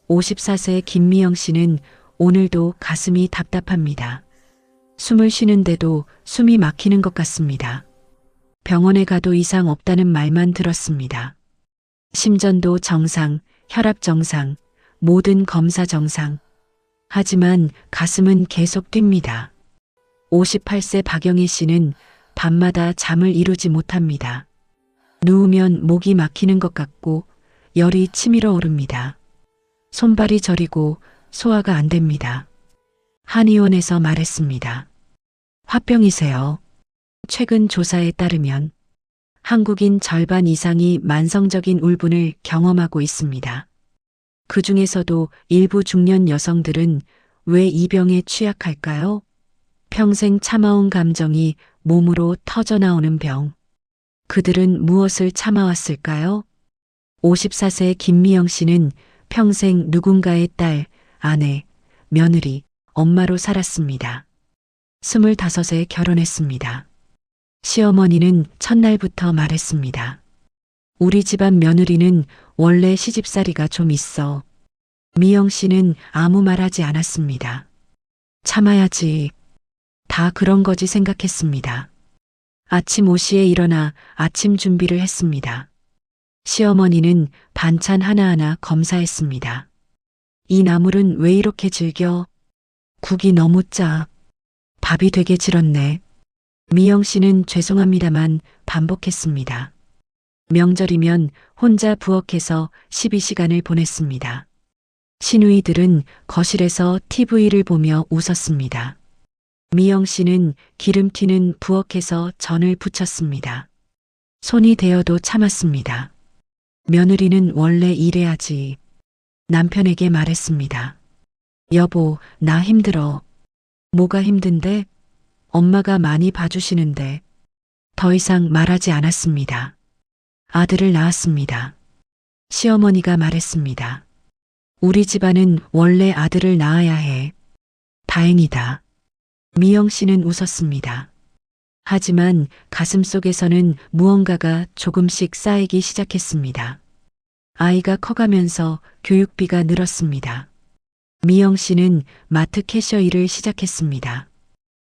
54세 김미영 씨는 오늘도 가슴이 답답합니다. 숨을 쉬는데도 숨이 막히는 것 같습니다. 병원에 가도 이상 없다는 말만 들었습니다. 심전도 정상, 혈압 정상, 모든 검사 정상. 하지만 가슴은 계속 뜁니다. 58세 박영희 씨는 밤마다 잠을 이루지 못합니다. 누우면 목이 막히는 것 같고 열이 치밀어 오릅니다. 손발이 저리고 소화가 안 됩니다. 한의원에서 말했습니다. 화병이세요. 최근 조사에 따르면 한국인 절반 이상이 만성적인 울분을 경험하고 있습니다. 그 중에서도 일부 중년 여성들은 왜 이 병에 취약할까요? 평생 참아온 감정이 몸으로 터져나오는 병. 그들은 무엇을 참아왔을까요? 54세 김미영 씨는 평생 누군가의 딸, 아내, 며느리, 엄마로 살았습니다. 25세 결혼했습니다. 시어머니는 첫날부터 말했습니다. 우리 집안 며느리는 원래 시집살이가 좀 있어. 미영 씨는 아무 말 하지 않았습니다. 참아야지. 다 그런 거지 생각했습니다. 아침 5시에 일어나 아침 준비를 했습니다. 시어머니는 반찬 하나하나 검사했습니다. 이 나물은 왜 이렇게 질겨? 국이 너무 짜. 밥이 되게 질었네. 미영 씨는 죄송합니다만 반복했습니다. 명절이면 혼자 부엌에서 12시간을 보냈습니다. 시누이들은 거실에서 TV를 보며 웃었습니다. 미영 씨는 기름 튀는 부엌에서 전을 부쳤습니다. 손이 데어도 참았습니다. 며느리는 원래 이래야지. 남편에게 말했습니다. 여보, 나 힘들어. 뭐가 힘든데? 엄마가 많이 봐주시는데. 더 이상 말하지 않았습니다. 아들을 낳았습니다. 시어머니가 말했습니다. 우리 집안은 원래 아들을 낳아야 해. 다행이다. 미영 씨는 웃었습니다. 하지만 가슴속에서는 무언가가 조금씩 쌓이기 시작했습니다. 아이가 커가면서 교육비가 늘었습니다. 미영 씨는 마트 캐셔 일을 시작했습니다.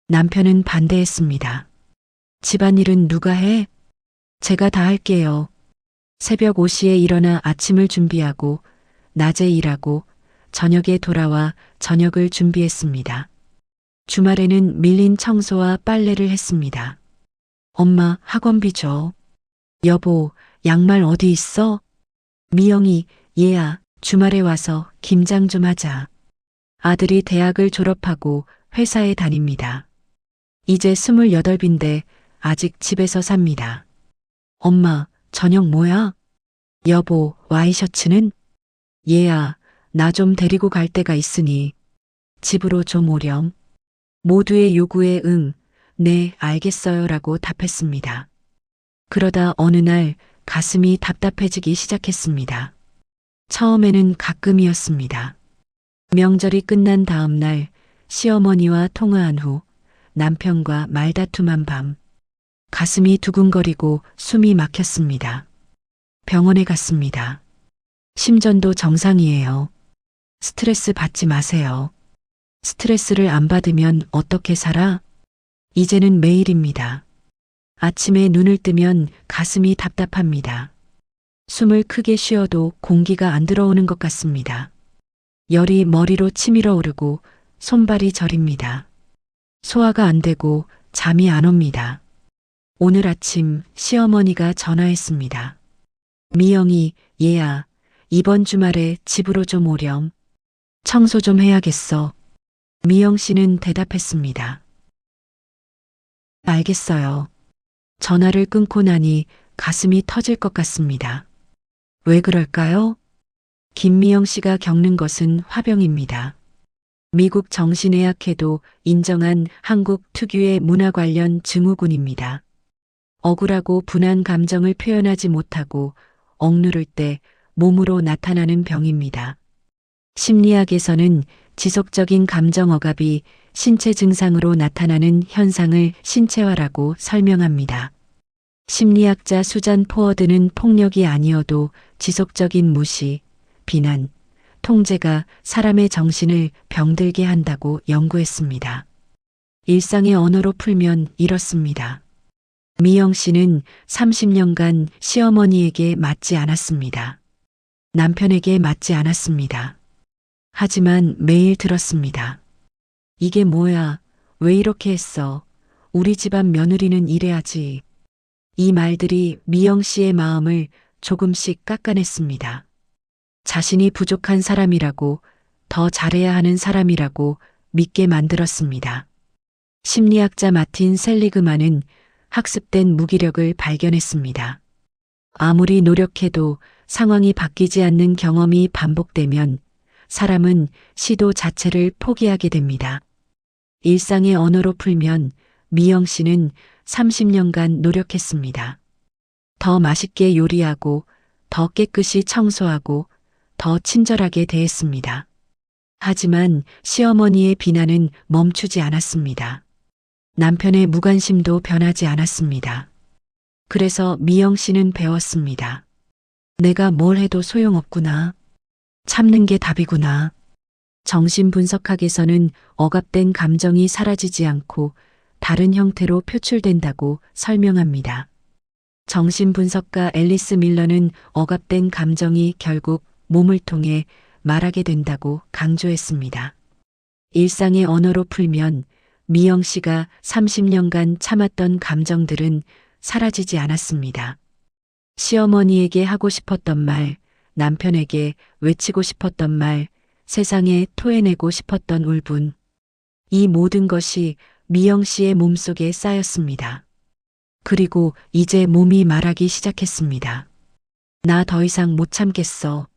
남편은 반대했습니다. 집안일은 누가 해? 제가 다 할게요. 새벽 5시에 일어나 아침을 준비하고 낮에 일하고 저녁에 돌아와 저녁을 준비했습니다. 주말에는 밀린 청소와 빨래를 했습니다. 엄마, 학원비 줘. 여보, 양말 어디 있어? 미영이, 얘야, 주말에 와서 김장 좀 하자. 아들이 대학을 졸업하고 회사에 다닙니다. 이제 28인데 아직 집에서 삽니다. 엄마, 저녁 뭐야? 여보, 와이셔츠는? 얘야, 나 좀 데리고 갈 데가 있으니 집으로 좀 오렴. 모두의 요구에 응, 네, 알겠어요 라고 답했습니다. 그러다 어느 날 가슴이 답답해지기 시작했습니다. 처음에는 가끔이었습니다. 명절이 끝난 다음 날 시어머니와 통화한 후 남편과 말다툼한 밤 가슴이 두근거리고 숨이 막혔습니다. 병원에 갔습니다. 심전도 정상이에요. 스트레스 받지 마세요. 스트레스를 안 받으면 어떻게 살아? 이제는 매일입니다. 아침에 눈을 뜨면 가슴이 답답합니다. 숨을 크게 쉬어도 공기가 안 들어오는 것 같습니다. 열이 머리로 치밀어 오르고 손발이 저립니다. 소화가 안 되고 잠이 안 옵니다. 오늘 아침 시어머니가 전화했습니다. 미영이, 얘야, 이번 주말에 집으로 좀 오렴. 청소 좀 해야겠어. 미영 씨는 대답했습니다. 알겠어요. 전화를 끊고 나니 가슴이 터질 것 같습니다. 왜 그럴까요? 김미영 씨가 겪는 것은 화병입니다. 미국 정신의학회도 인정한 한국 특유의 문화 관련 증후군입니다. 억울하고 분한 감정을 표현하지 못하고 억누를 때 몸으로 나타나는 병입니다. 심리학에서는 지속적인 감정 억압이 신체 증상으로 나타나는 현상을 신체화라고 설명합니다. 심리학자 수잔 포워드는 폭력이 아니어도 지속적인 무시, 비난, 통제가 사람의 정신을 병들게 한다고 연구했습니다. 일상의 언어로 풀면 이렇습니다. 미영 씨는 30년간 시어머니에게 맞지 않았습니다. 남편에게 맞지 않았습니다. 하지만 매일 들었습니다. 이게 뭐야? 왜 이렇게 했어? 우리 집안 며느리는 이래야지. 이 말들이 미영 씨의 마음을 조금씩 깎아냈습니다. 자신이 부족한 사람이라고, 더 잘해야 하는 사람이라고 믿게 만들었습니다. 심리학자 마틴 셀리그만은 학습된 무기력을 발견했습니다. 아무리 노력해도 상황이 바뀌지 않는 경험이 반복되면 사람은 시도 자체를 포기하게 됩니다. 일상의 언어로 풀면 미영 씨는 30년간 노력했습니다. 더 맛있게 요리하고, 더 깨끗이 청소하고, 더 친절하게 대했습니다. 하지만 시어머니의 비난은 멈추지 않았습니다. 남편의 무관심도 변하지 않았습니다. 그래서 미영 씨는 배웠습니다. 내가 뭘 해도 소용없구나. 참는 게 답이구나. 정신분석학에서는 억압된 감정이 사라지지 않고 다른 형태로 표출된다고 설명합니다. 정신분석가 앨리스 밀러는 억압된 감정이 결국 몸을 통해 말하게 된다고 강조했습니다. 일상의 언어로 풀면 미영 씨가 30년간 참았던 감정들은 사라지지 않았습니다. 시어머니에게 하고 싶었던 말, 남편에게 외치고 싶었던 말, 세상에 토해내고 싶었던 울분. 이 모든 것이 미영 씨의 몸속에 쌓였습니다. 그리고 이제 몸이 말하기 시작했습니다. 나 더 이상 못 참겠어.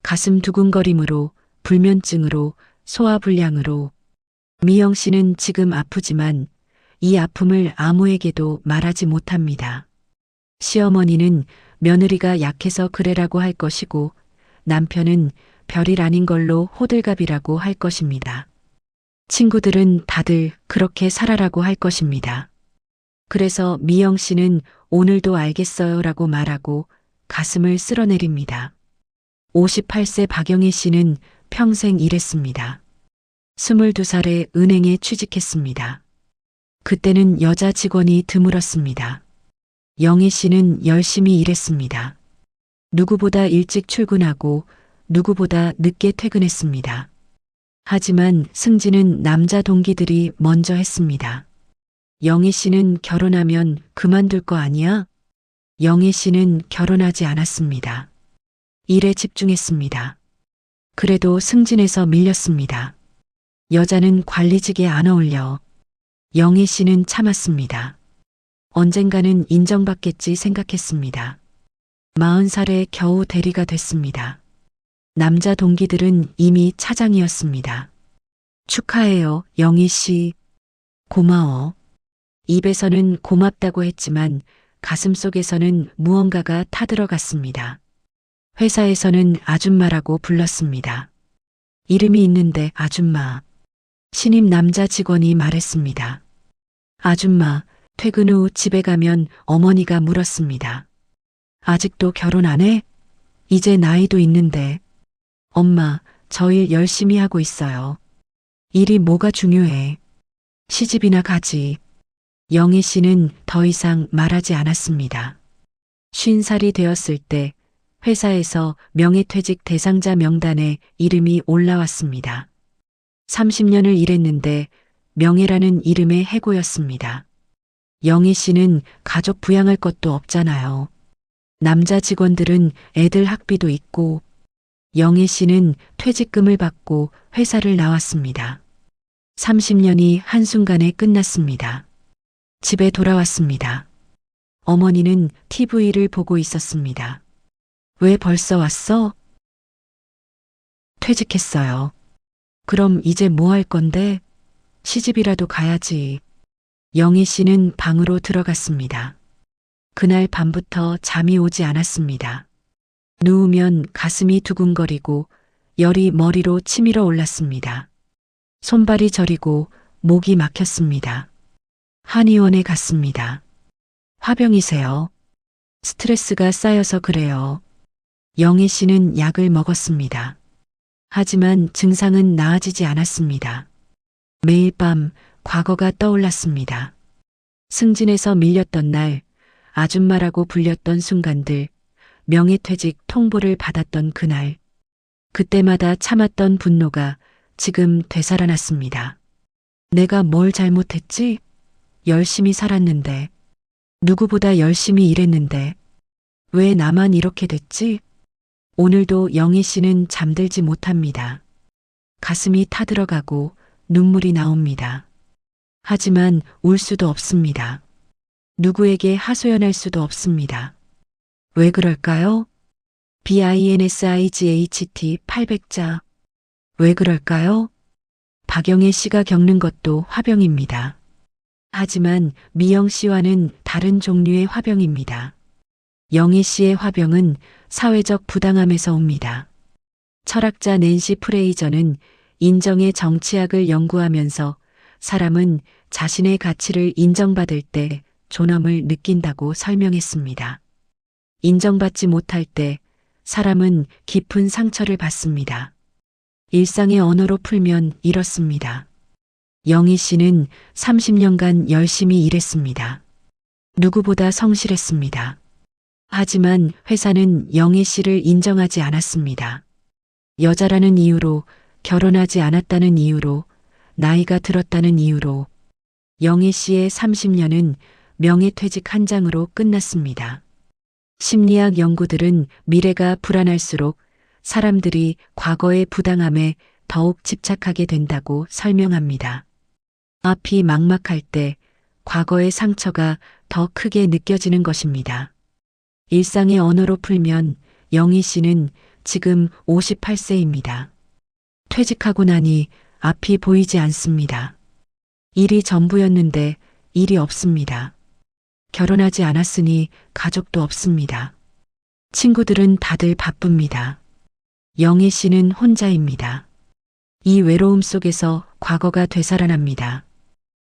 가슴 두근거림으로, 불면증으로, 소화불량으로. 미영 씨는 지금 아프지만 이 아픔을 아무에게도 말하지 못합니다. 시어머니는 며느리가 약해서 그래라고 할 것이고, 남편은 별일 아닌 걸로 호들갑이라고 할 것입니다. 친구들은 다들 그렇게 살아라고 할 것입니다. 그래서 미영 씨는 오늘도 알겠어요 라고 말하고 가슴을 쓸어내립니다. 58세 박영희 씨는 평생 일했습니다. 22살에 은행에 취직했습니다. 그때는 여자 직원이 드물었습니다. 영희 씨는 열심히 일했습니다. 누구보다 일찍 출근하고 누구보다 늦게 퇴근했습니다. 하지만 승진은 남자 동기들이 먼저 했습니다. 영희 씨는 결혼하면 그만둘 거 아니야? 영희 씨는 결혼하지 않았습니다. 일에 집중했습니다. 그래도 승진해서 밀렸습니다. 여자는 관리직에 안 어울려. 영희 씨는 참았습니다. 언젠가는 인정받겠지 생각했습니다. 40살에 겨우 대리가 됐습니다. 남자 동기들은 이미 차장이었습니다. 축하해요, 영희 씨. 고마워. 입에서는 고맙다고 했지만 가슴속에서는 무언가가 타들어갔습니다. 회사에서는 아줌마라고 불렀습니다. 이름이 있는데 아줌마. 신입 남자 직원이 말했습니다. 아줌마, 퇴근 후 집에 가면 어머니가 물었습니다. 아직도 결혼 안 해? 이제 나이도 있는데. 엄마, 저 일 열심히 하고 있어요. 일이 뭐가 중요해. 시집이나 가지. 영희 씨는 더 이상 말하지 않았습니다. 50살이 되었을 때 회사에서 명예퇴직 대상자 명단에 이름이 올라왔습니다. 30년을 일했는데 명예라는 이름의 해고였습니다. 영희 씨는 가족 부양할 것도 없잖아요. 남자 직원들은 애들 학비도 있고, 영희 씨는 퇴직금을 받고 회사를 나왔습니다. 30년이 한순간에 끝났습니다. 집에 돌아왔습니다. 어머니는 TV를 보고 있었습니다. 왜 벌써 왔어? 퇴직했어요. 그럼 이제 뭐 할 건데? 시집이라도 가야지. 영희 씨는 방으로 들어갔습니다. 그날 밤부터 잠이 오지 않았습니다. 누우면 가슴이 두근거리고 열이 머리로 치밀어 올랐습니다. 손발이 저리고 목이 막혔습니다. 한의원에 갔습니다. 화병이세요. 스트레스가 쌓여서 그래요. 영희 씨는 약을 먹었습니다. 하지만 증상은 나아지지 않았습니다. 매일 밤 과거가 떠올랐습니다. 승진에서 밀렸던 날, 아줌마라고 불렸던 순간들, 명예퇴직 통보를 받았던 그날, 그때마다 참았던 분노가 지금 되살아났습니다. 내가 뭘 잘못했지? 열심히 살았는데, 누구보다 열심히 일했는데, 왜 나만 이렇게 됐지? 오늘도 영희 씨는 잠들지 못합니다. 가슴이 타들어가고 눈물이 나옵니다. 하지만 울 수도 없습니다. 누구에게 하소연할 수도 없습니다. 왜 그럴까요? BINSIGHT 800자. 왜 그럴까요? 박영애 씨가 겪는 것도 화병입니다. 하지만 미영 씨와는 다른 종류의 화병입니다. 영희 씨의 화병은 사회적 부당함에서 옵니다. 철학자 낸시 프레이저는 인정의 정치학을 연구하면서 사람은 자신의 가치를 인정받을 때 존엄을 느낀다고 설명했습니다. 인정받지 못할 때 사람은 깊은 상처를 받습니다. 일상의 언어로 풀면 이렇습니다. 영희 씨는 30년간 열심히 일했습니다. 누구보다 성실했습니다. 하지만 회사는 영희 씨를 인정하지 않았습니다. 여자라는 이유로, 결혼하지 않았다는 이유로, 나이가 들었다는 이유로 영희 씨의 30년은 명예퇴직 한 장으로 끝났습니다. 심리학 연구들은 미래가 불안할수록 사람들이 과거의 부당함에 더욱 집착하게 된다고 설명합니다. 앞이 막막할 때 과거의 상처가 더 크게 느껴지는 것입니다. 일상의 언어로 풀면 영희 씨는 지금 58세입니다. 퇴직하고 나니 앞이 보이지 않습니다. 일이 전부였는데 일이 없습니다. 결혼하지 않았으니 가족도 없습니다. 친구들은 다들 바쁩니다. 영희 씨는 혼자입니다. 이 외로움 속에서 과거가 되살아납니다.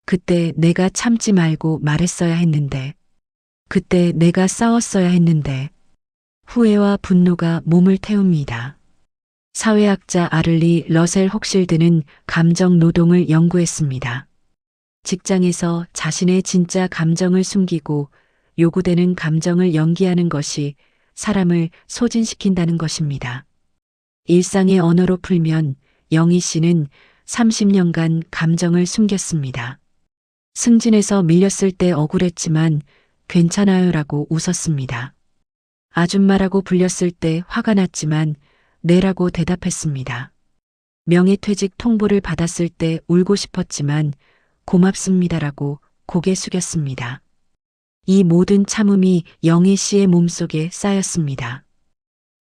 그때 내가 참지 말고 말했어야 했는데, 그때 내가 싸웠어야 했는데, 후회와 분노가 몸을 태웁니다. 사회학자 아를리 러셀 혹실드는 감정 노동을 연구했습니다. 직장에서 자신의 진짜 감정을 숨기고 요구되는 감정을 연기하는 것이 사람을 소진시킨다는 것입니다. 일상의 언어로 풀면 영희 씨는 30년간 감정을 숨겼습니다. 승진에서 밀렸을 때 억울했지만 괜찮아요라고 웃었습니다. 아줌마라고 불렸을 때 화가 났지만 네라고 대답했습니다. 명예퇴직 통보를 받았을 때 울고 싶었지만 고맙습니다라고 고개 숙였습니다. 이 모든 참음이 영희 씨의 몸속에 쌓였습니다.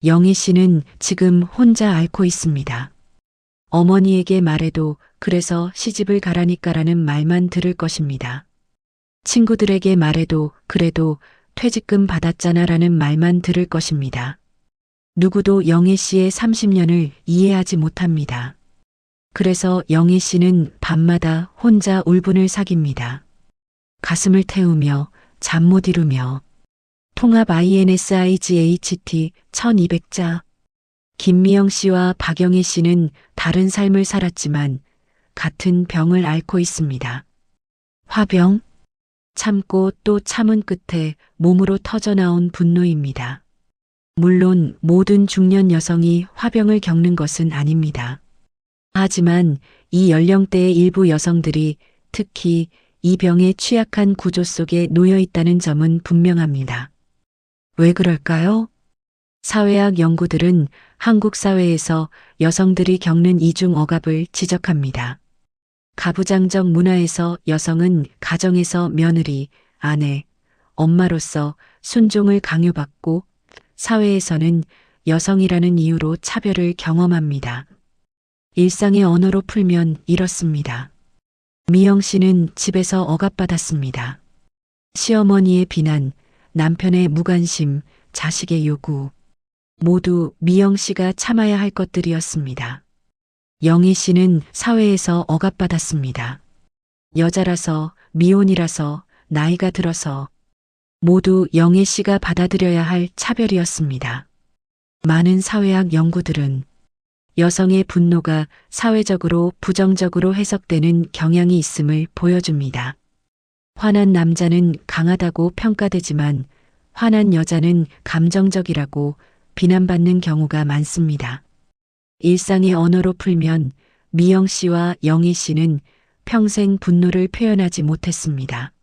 영희 씨는 지금 혼자 앓고 있습니다. 어머니에게 말해도 그래서 시집을 가라니까라는 말만 들을 것입니다. 친구들에게 말해도 그래도 퇴직금 받았잖아라는 말만 들을 것입니다. 누구도 영희 씨의 30년을 이해하지 못합니다. 그래서 영희 씨는 밤마다 혼자 울분을 삭입니다. 가슴을 태우며 잠 못 이루며. 통합 INSIGHT 1200자. 김미영 씨와 박영희 씨는 다른 삶을 살았지만 같은 병을 앓고 있습니다. 화병. 참고 또 참은 끝에 몸으로 터져나온 분노입니다. 물론 모든 중년 여성이 화병을 겪는 것은 아닙니다. 하지만 이 연령대의 일부 여성들이 특히 이 병의 취약한 구조 속에 놓여 있다는 점은 분명합니다. 왜 그럴까요? 사회학 연구들은 한국 사회에서 여성들이 겪는 이중 억압을 지적합니다. 가부장적 문화에서 여성은 가정에서 며느리, 아내, 엄마로서 순종을 강요받고 사회에서는 여성이라는 이유로 차별을 경험합니다. 일상의 언어로 풀면 이렇습니다. 미영 씨는 집에서 억압받았습니다. 시어머니의 비난, 남편의 무관심, 자식의 요구. 모두 미영 씨가 참아야 할 것들이었습니다. 영희 씨는 사회에서 억압받았습니다. 여자라서, 미혼이라서, 나이가 들어서 모두 영희 씨가 받아들여야 할 차별이었습니다. 많은 사회학 연구들은 여성의 분노가 사회적으로 부정적으로 해석되는 경향이 있음을 보여줍니다. 화난 남자는 강하다고 평가되지만 화난 여자는 감정적이라고 비난받는 경우가 많습니다. 일상의 언어로 풀면 미영 씨와 영희 씨는 평생 분노를 표현하지 못했습니다.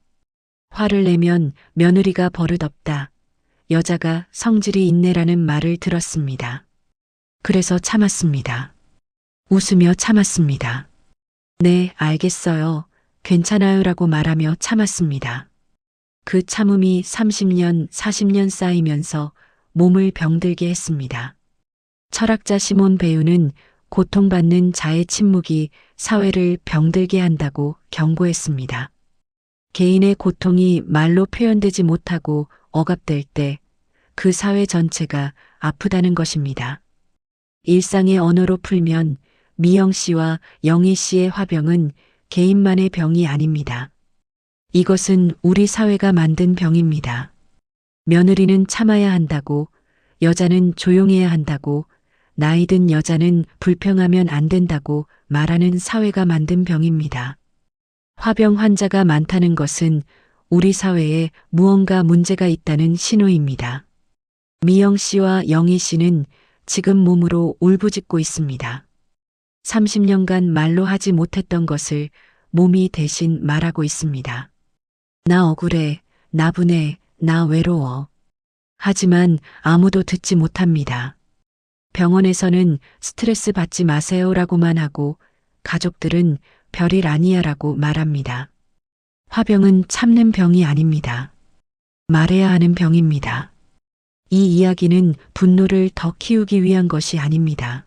화를 내면 며느리가 버릇없다. 여자가 성질이 있네라는 말을 들었습니다. 그래서 참았습니다. 웃으며 참았습니다. 네, 알겠어요. 괜찮아요라고 말하며 참았습니다. 그 참음이 30년, 40년 쌓이면서 몸을 병들게 했습니다. 철학자 시몬 베유는 고통받는 자의 침묵이 사회를 병들게 한다고 경고했습니다. 개인의 고통이 말로 표현되지 못하고 억압될 때 그 사회 전체가 아프다는 것입니다. 일상의 언어로 풀면 미영 씨와 영희 씨의 화병은 개인만의 병이 아닙니다. 이것은 우리 사회가 만든 병입니다. 며느리는 참아야 한다고, 여자는 조용해야 한다고, 나이든 여자는 불평하면 안 된다고 말하는 사회가 만든 병입니다. 화병 환자가 많다는 것은 우리 사회에 무언가 문제가 있다는 신호입니다. 미영 씨와 영희 씨는 지금 몸으로 울부짖고 있습니다. 30년간 말로 하지 못했던 것을 몸이 대신 말하고 있습니다. 나 억울해, 나 분해, 나 외로워. 하지만 아무도 듣지 못합니다. 병원에서는 스트레스 받지 마세요라고만 하고 가족들은 별일 아니야라고 말합니다. 화병은 참는 병이 아닙니다. 말해야 하는 병입니다. 이 이야기는 분노를 더 키우기 위한 것이 아닙니다.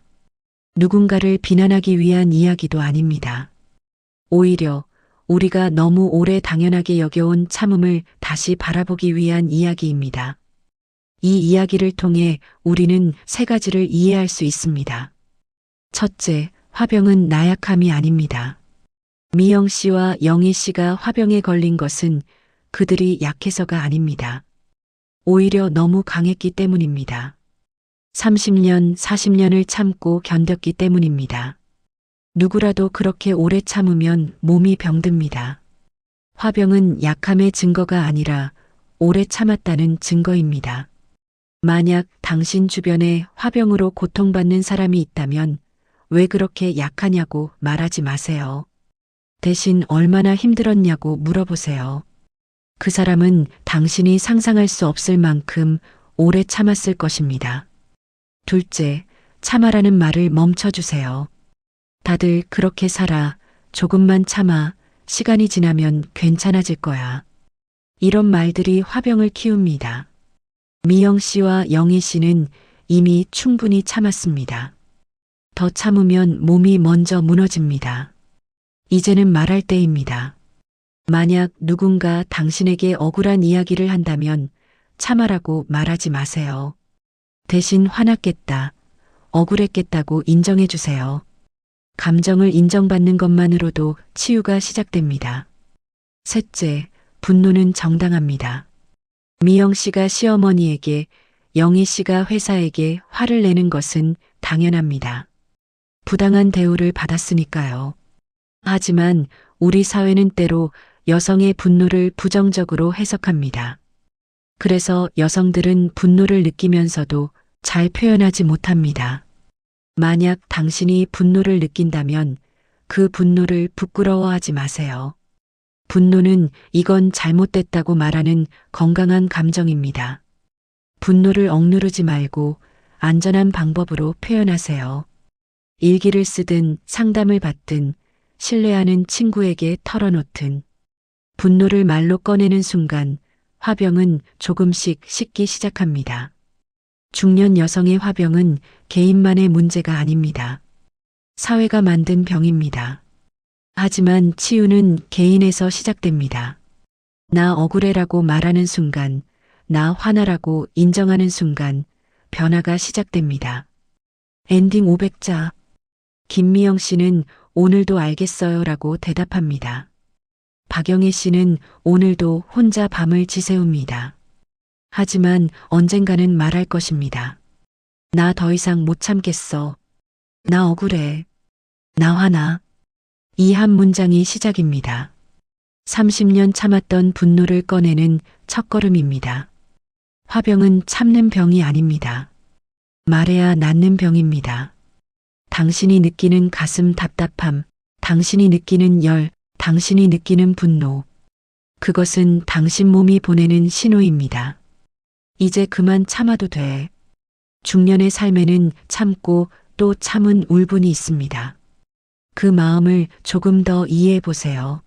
누군가를 비난하기 위한 이야기도 아닙니다. 오히려 우리가 너무 오래 당연하게 여겨온 참음을 다시 바라보기 위한 이야기입니다. 이 이야기를 통해 우리는 세 가지를 이해할 수 있습니다. 첫째, 화병은 나약함이 아닙니다. 미영 씨와 영희 씨가 화병에 걸린 것은 그들이 약해서가 아닙니다. 오히려 너무 강했기 때문입니다. 30년, 40년을 참고 견뎠기 때문입니다. 누구라도 그렇게 오래 참으면 몸이 병듭니다. 화병은 약함의 증거가 아니라 오래 참았다는 증거입니다. 만약 당신 주변에 화병으로 고통받는 사람이 있다면 왜 그렇게 약하냐고 말하지 마세요. 대신 얼마나 힘들었냐고 물어보세요. 그 사람은 당신이 상상할 수 없을 만큼 오래 참았을 것입니다. 둘째, 참아라는 말을 멈춰주세요. 다들 그렇게 살아, 조금만 참아, 시간이 지나면 괜찮아질 거야. 이런 말들이 화병을 키웁니다. 미영 씨와 영희 씨는 이미 충분히 참았습니다. 더 참으면 몸이 먼저 무너집니다. 이제는 말할 때입니다. 만약 누군가 당신에게 억울한 이야기를 한다면 참아라고 말하지 마세요. 대신 화났겠다, 억울했겠다고 인정해 주세요. 감정을 인정받는 것만으로도 치유가 시작됩니다. 셋째, 분노는 정당합니다. 미영 씨가 시어머니에게, 영희 씨가 회사에게 화를 내는 것은 당연합니다. 부당한 대우를 받았으니까요. 하지만 우리 사회는 때로 여성의 분노를 부정적으로 해석합니다. 그래서 여성들은 분노를 느끼면서도 잘 표현하지 못합니다. 만약 당신이 분노를 느낀다면 그 분노를 부끄러워하지 마세요. 분노는 이건 잘못됐다고 말하는 건강한 감정입니다. 분노를 억누르지 말고 안전한 방법으로 표현하세요. 일기를 쓰든 상담을 받든 신뢰하는 친구에게 털어놓든 분노를 말로 꺼내는 순간 화병은 조금씩 식기 시작합니다. 중년 여성의 화병은 개인만의 문제가 아닙니다. 사회가 만든 병입니다. 하지만 치유는 개인에서 시작됩니다. 나 억울해라고 말하는 순간, 나 화나라고 인정하는 순간 변화가 시작됩니다. 엔딩 500자. 김미영 씨는 오늘도 알겠어요라고 대답합니다. 박영애 씨는 오늘도 혼자 밤을 지새웁니다. 하지만 언젠가는 말할 것입니다. 나 더 이상 못 참겠어. 나 억울해. 나 화나. 이 한 문장이 시작입니다. 30년 참았던 분노를 꺼내는 첫걸음입니다. 화병은 참는 병이 아닙니다. 말해야 낫는 병입니다. 당신이 느끼는 가슴 답답함, 당신이 느끼는 열, 당신이 느끼는 분노. 그것은 당신 몸이 보내는 신호입니다. 이제 그만 참아도 돼. 중년의 삶에는 참고 또 참은 울분이 있습니다. 그 마음을 조금 더 이해해 보세요.